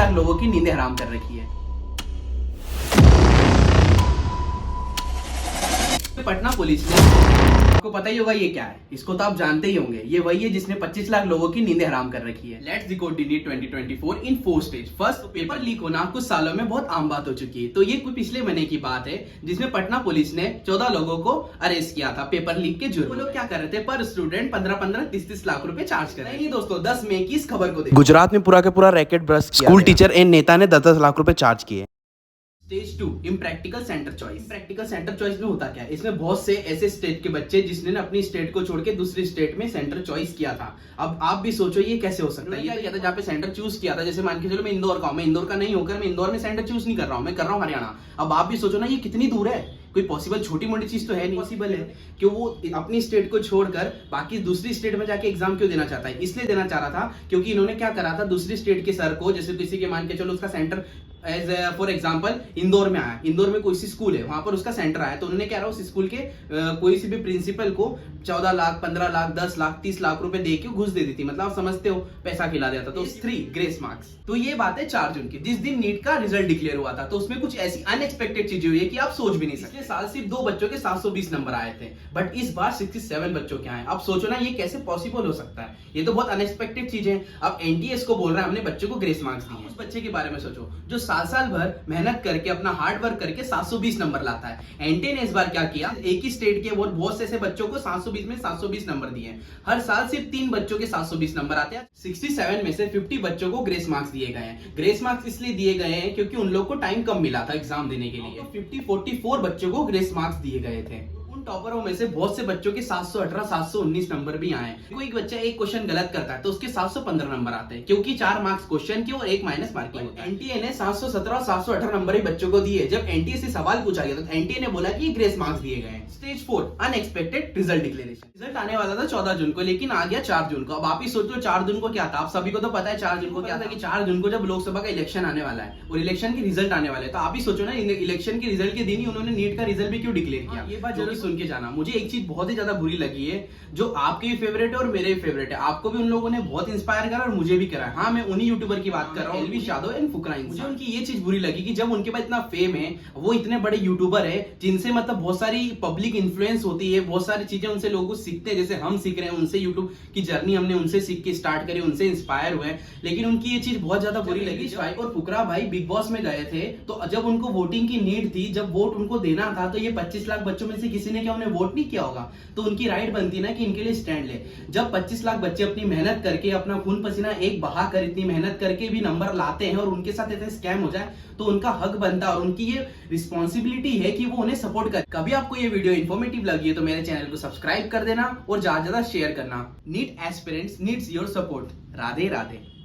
लाख लोगों की नींदें हराम कर रखी है। पटना पुलिस ने, आपको पता ही होगा ये क्या है, इसको तो आप जानते ही होंगे, ये वही है जिसने 25 लाख लोगों की नींदें हराम कर रखी है। Let's decode NEET 2024 in 4 stage. First, paper leak होना कुछ सालों में बहुत आम बात हो चुकी है। तो ये कुछ पिछले महीने की बात है जिसमें पटना पुलिस ने 14 लोगों को अरेस्ट किया था पेपर लीक के जुर्म। वो लोग क्या कर रहे थे, पर स्टूडेंट 15-15, 30-30 लाख रुपए चार्ज कर रहे हैं। दोस्तों 10 मई की इस खबर को देखो। गुजरात में पूरा के पूरा रैकेट ब्रस्ट किया। स्कूल टीचर एंड नेता ने 10-10 लाख रुपए चार्ज किए। Stage 2, impractical centre choice. Impractical centre choice में होता क्या है, इसमें बहुत से ऐसे स्टेट के बच्चे जिसने अपनी स्टेट को छोड़ के दूसरी स्टेट में सेंटर चॉइस किया था। अब आप भी सोचो ये कैसे हो सकता है। ये किया था जहाँ पे सेंटर चूज किया था, जैसे मान के चलो मैं इंदौर का हूँ, मैं इंदौर का नहीं होकर मैं इंदौर में सेंटर चूज नहीं कर रहा हूँ, मैं कर रहा हूँ हरियाणा। अब आप भी सोचो ना ये कितनी दूर है, कोई पॉसिबल छोटी मोटी चीज तो है नहीं। पॉसिबल है कि वो अपनी स्टेट को छोड़कर बाकी दूसरी स्टेट में जाके एग्जाम क्यों देना चाहता है, इसलिए देना चाह रहा था क्योंकि इन्होंने क्या करा था, दूसरी स्टेट के सर को, जैसे किसी के मान के चलो उसका centre as for example Indore में आया, इंदौर में कोई सी स्कूल है, वहां पर उसका सेंटर आया, तो उन्होंने क्या रहा उस स्कूल के कोई सी भी प्रिंसिपल को 14 लाख, 15 लाख, 10 लाख, 30 लाख रुपए दे के घुस दे दी थी। मतलब आप समझते हो, पैसा खिला दिया था। तो 3 ग्रेस मार्क्स। तो ये बात है 4 जून की, जिस दिन नीट का रिजल्ट डिक्लेयर हुआ था। तो उसमें कुछ ऐसी अनएक्सपेक्टेड चीजें हुई है कि आप सोच भी नहीं सकते। पिछले साल सिर्फ 2 बच्चों के 720 नंबर आए थे, बट इस बार 67 बच्चों के आए। आप सोचो ना ये कैसे पॉसिबल हो सकता है, ये तो बहुत अनएक्सपेक्टेड चीज है। अब एनटीए को बोल रहा है हमने बच्चों को ग्रेस मार्क्स दिए। उस बच्चे के बारे में सोचो जो साल भर मेहनत करके अपना हार्ड वर्क करके 720 नंबर लाता है। एनटीए ने इस बार क्या किया, एक ही स्टेट के और बहुत से ऐसे बच्चों को 720 में 720 नंबर दिए। हर साल सिर्फ 3 बच्चों के 720 नंबर आते हैं। 67 में से 50 बच्चों को ग्रेस मार्क्स दिए गए हैं। ग्रेस मार्क्स इसलिए दिए गए हैं क्योंकि उन लोगों को टाइम कम मिला था एग्जाम देने के लिए। 44 बच्चों को ग्रेस मार्क्स दिए गए थे। टॉपरों में से बहुत से बच्चों के 718, 719 नंबर भी आए। कोई बच्चा एक क्वेश्चन गलत करता है तो उसके 715 नंबर आते हैं, क्योंकि 4 मार्क्स क्वेश्चन के और 1 माइनस मार्किंग होता है। एनटीए ने 717 और 718 नंबर ही बच्चों को दिए। जब एनटीए से सवाल पूछा गया तो एनटीए ने बोला कि ग्रेस मार्क्स दिए गए। Stage 4, unexpected result declaration. Result आने वाला था 14 जून को, लेकिन आ गया 4 जून को। अब आप ही सोच लो 4 जून को क्या था, आप सभी को तो पता है 4 जून को क्या था, कि 4 जून को जब लोकसभा का इलेक्शन आने वाला है और इलेक्शन के रिजल्ट आने वाले, तो आप ही सोचो ना इलेक्शन के रिजल्ट के दिन ही उन्होंने नीट का रिजल्ट भी क्यों डिक्लेयर किया। ये बात जरूर सुन के जाना। मुझे एक चीज बहुत ही ज्यादा बुरी लगी है, जो आपके भी फेवरेट है और मेरे भी फेवरेट है। आपको भी उन लोगों ने बहुत इंस्पायर करा और मुझे भी करा। हाँ, मैं उन्हीं यूट्यूबर की बात कर रहा हूँ, एलवी यादव एंड फुकरा। मुझे उनकी ये चीज बुरी लगी कि जब उनके पास इतना फेम है, वो इतने बड़े यूट्यूबर है जिनसे मतलब बहुत सारी पब्लिक इन्फ्लुएंस होती है, बहुत सारी चीजें उनसे लोग सीखते हैं, जैसे हम सीख रहे हैं उनसे। यूट्यूब की जर्नी हमने उनसे सीख के स्टार्ट करी, उनसे इंस्पायर हुए। लेकिन उनकी ये चीज बहुत ज्यादा बुरी लगी। भाई और फुकरा भाई बिग बॉस में गए थे, तो जब उनको वोटिंग की नीड थी, जब वोट उनको देना था, तो ये 25 लाख बच्चों में से किसी ने क्या उन्हें वोट नहीं किया होगा? तो उनकी राइट बनती ना कि इनके लिए स्टैंड ले। जब 25 लाख बच्चे अपनी मेहनत करके, अपना खून पसीना एक बहा कर, इतनी मेहनत करके भी नंबर लाते हैं और उनके साथ ऐसे स्कैम हो जाए, तो उनका हक बनता है और उनकी ये रिस्पॉन्सिबिलिटी है कि वो उन्हें सपोर्ट करे। कभी आपको ये वीडियो इन्फॉर्मेटिव लगी है तो मेरे चैनल को सब्सक्राइब कर देना और ज्यादा से ज्यादा शेयर करना। NEET aspirants needs your support. Radhe Radhe.